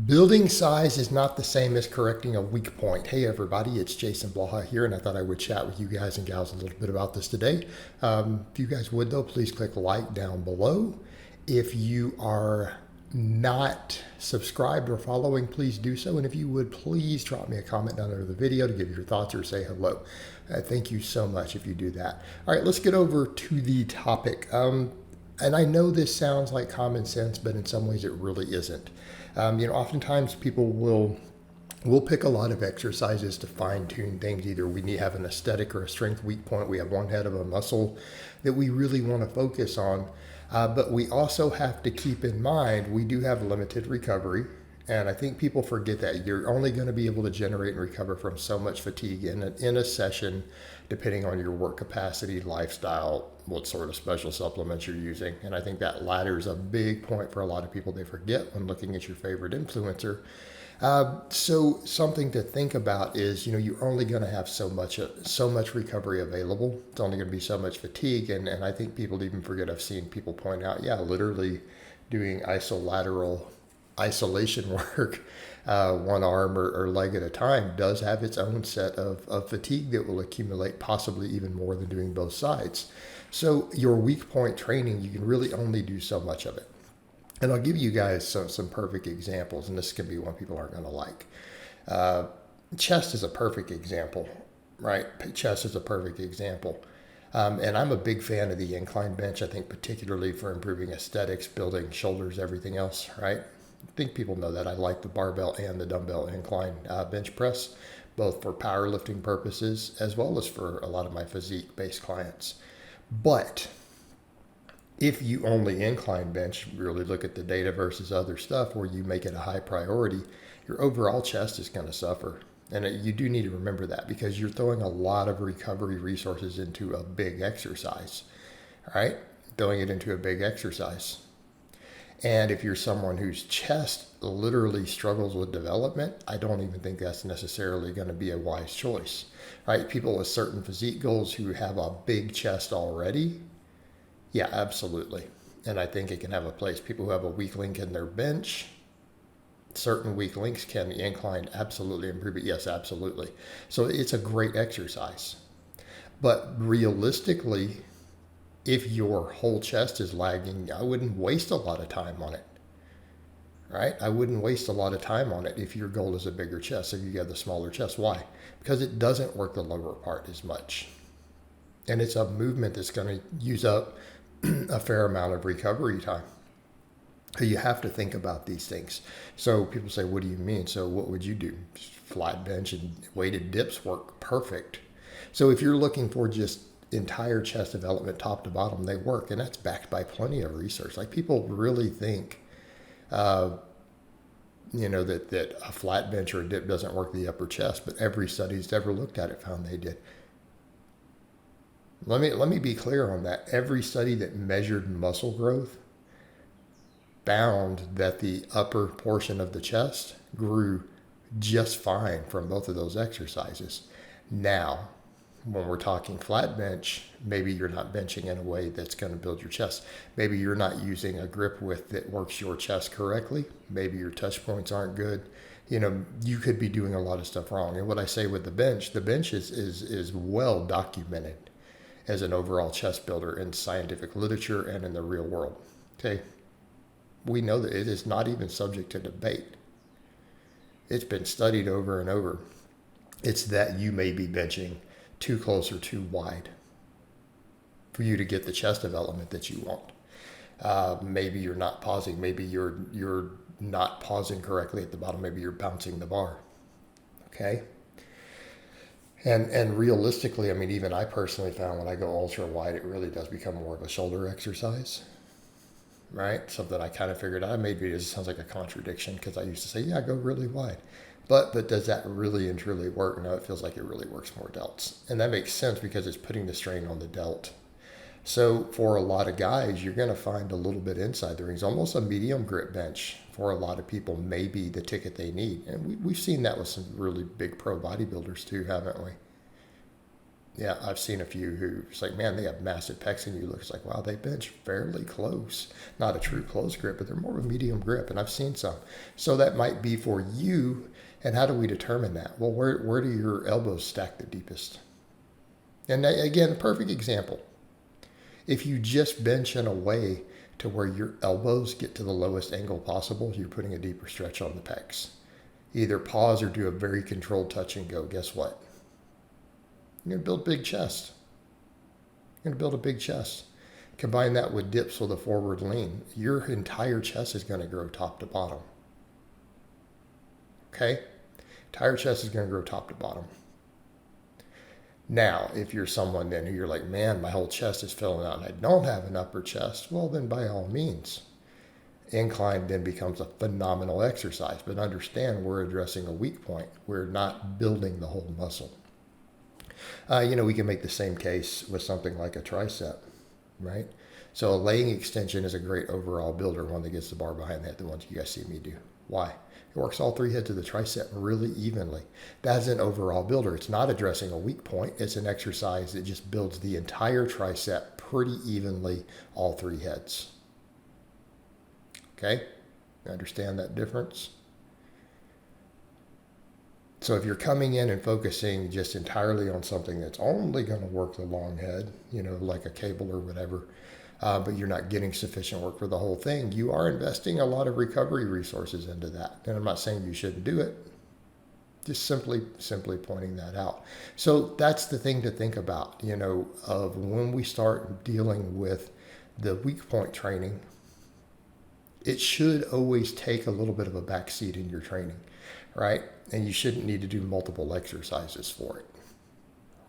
Building size is not the same as correcting a weak point. Hey everybody, it's Jason Blaha here, and I thought I would chat with you guys and gals a little bit about this today. If you guys would though, please click like down below. If you are not subscribed or following, please do so. And if you would, please drop me a comment down under the video to give your thoughts or say hello. Thank you so much if you do that. All right, let's get over to the topic. And I know this sounds like common sense, but in some ways it really isn't. Oftentimes people will pick a lot of exercises to fine tune things. Either we need to have an aesthetic or a strength weak point. We have one head of a muscle that we really want to focus on. But we also have to keep in mind we do have limited recovery. And I think people forget that you're only going to be able to generate and recover from so much fatigue in a session, depending on your work capacity, lifestyle, what sort of special supplements you're using. And I think that latter is a big point for a lot of people. They forget when looking at your favorite influencer. So something to think about is, you're only going to have so much recovery available. It's only going to be so much fatigue. And I think people even forget, I've seen people point out, literally doing isolateral isolation work, one arm or leg at a time, does have its own set of fatigue that will accumulate, possibly even more than doing both sides. So your weak point training, you can really only do so much of it. And I'll give you guys some perfect examples, and this can be one people aren't going to like. Chest is a perfect example, right? Chest is a perfect example. And I'm a big fan of the incline bench, I think particularly for improving aesthetics, building shoulders, everything else, right? I think people know that I like the barbell and the dumbbell incline bench press, both for powerlifting purposes as well as for a lot of my physique-based clients. But if you only incline bench, really look at the data versus other stuff where you make it a high priority, your overall chest is going to suffer. And you do need to remember that because you're throwing a lot of recovery resources into a big exercise, all right? Throwing it into a big exercise. And if you're someone whose chest literally struggles with development, I don't even think that's necessarily going to be a wise choice, right? People with certain physique goals who have a big chest already, yeah, absolutely. And I think it can have a place. People who have a weak link in their bench, certain weak links can incline absolutely improve it. Yes, absolutely. So it's a great exercise. But realistically, if your whole chest is lagging, I wouldn't waste a lot of time on it, right? I wouldn't waste a lot of time on it if your goal is a bigger chest, if you have the smaller chest. Why? Because it doesn't work the lower part as much. And it's a movement that's going to use up a fair amount of recovery time. So you have to think about these things. So people say, what do you mean? So what would you do? Just flat bench and weighted dips work perfect. So if you're looking for just entire chest development top to bottom, they work, and that's backed by plenty of research. Like people really think that a flat bench or a dip doesn't work the upper chest, but every study that's ever looked at it found they did. Let me be clear on that. Every study that measured muscle growth found that the upper portion of the chest grew just fine from both of those exercises. Now, when we're talking flat bench, maybe you're not benching in a way that's going to build your chest. Maybe you're not using a grip width that works your chest correctly. Maybe your touch points aren't good. You could be doing a lot of stuff wrong. And what I say with the bench is well documented as an overall chest builder in scientific literature and in the real world. Okay. We know that it is not even subject to debate. It's been studied over and over. It's that you may be benching too close or too wide for you to get the chest development that you want. Maybe you're not pausing. Maybe you're not pausing correctly at the bottom. Maybe you're bouncing the bar. Okay. And realistically, even I personally found when I go ultra wide, it really does become more of a shoulder exercise, right? Something I kind of figured out. I made videos. It sounds like a contradiction because I used to say, go really wide. But does that really and truly work? No, it feels like it really works more delts. And that makes sense because it's putting the strain on the delt. So for a lot of guys, you're going to find a little bit inside the rings. Almost a medium grip bench for a lot of people may be the ticket they need. And we've seen that with some really big pro bodybuilders too, haven't we? Yeah, I've seen a few who it's like, man, they have massive pecs, and you look, it's like, wow, they bench fairly close. Not a true close grip, but they're more of a medium grip, and I've seen some. So that might be for you. And how do we determine that? Well, where do your elbows stack the deepest? And again, perfect example. If you just bench in a way to where your elbows get to the lowest angle possible, you're putting a deeper stretch on the pecs. Either pause or do a very controlled touch and go. Guess what? You're going to build big chest. You're going to build a big chest. Combine that with dips with a forward lean. Your entire chest is going to grow top to bottom. Okay? Entire chest is going to grow top to bottom. Now, if you're someone then who you're like, man, my whole chest is filling out and I don't have an upper chest, well, then by all means, incline then becomes a phenomenal exercise. But understand, we're addressing a weak point. We're not building the whole muscle. We can make the same case with something like a tricep, right? So a laying extension is a great overall builder, one that gets the bar behind the head, the ones you guys see me do. Why? It works all three heads of the tricep really evenly. That's an overall builder. It's not addressing a weak point. It's an exercise that just builds the entire tricep pretty evenly, all three heads. Okay? Understand that difference? So if you're coming in and focusing just entirely on something that's only going to work the long head, like a cable or whatever, but you're not getting sufficient work for the whole thing, you are investing a lot of recovery resources into that. And I'm not saying you shouldn't do it, just simply pointing that out. So that's the thing to think about, of when we start dealing with the weak point training, it should always take a little bit of a backseat in your training, right? And you shouldn't need to do multiple exercises for it.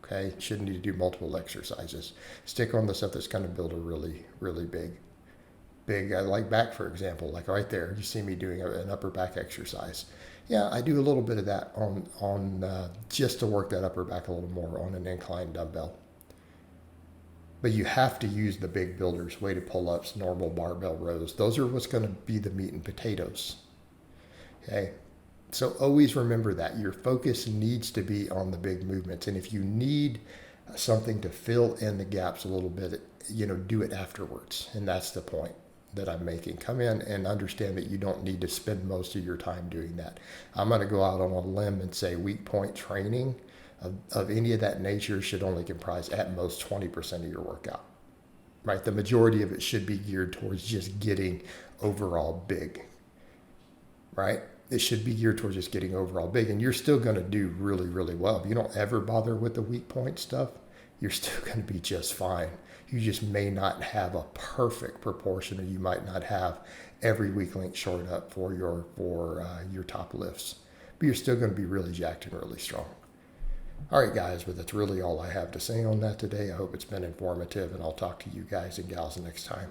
Okay, shouldn't need to do multiple exercises. Stick on the stuff that's going to build a really, really big. I like back, for example, like right there. You see me doing an upper back exercise. Yeah, I do a little bit of that on just to work that upper back a little more on an incline dumbbell. But you have to use the big builders, weighted pull-ups, normal barbell rows. Those are what's going to be the meat and potatoes. Okay. So always remember that your focus needs to be on the big movements. And if you need something to fill in the gaps a little bit, do it afterwards. And that's the point that I'm making. Come in and understand that you don't need to spend most of your time doing that. I'm going to go out on a limb and say weak point training of any of that nature should only comprise at most 20% of your workout, right? The majority of it should be geared towards just getting overall big, right? It should be geared towards just getting overall big, and you're still going to do really, really well. If you don't ever bother with the weak point stuff, you're still going to be just fine. You just may not have a perfect proportion, or you might not have every weak link shored up for your top lifts, but you're still going to be really jacked and really strong. All right, guys, but that's really all I have to say on that today. I hope it's been informative, and I'll talk to you guys and gals next time.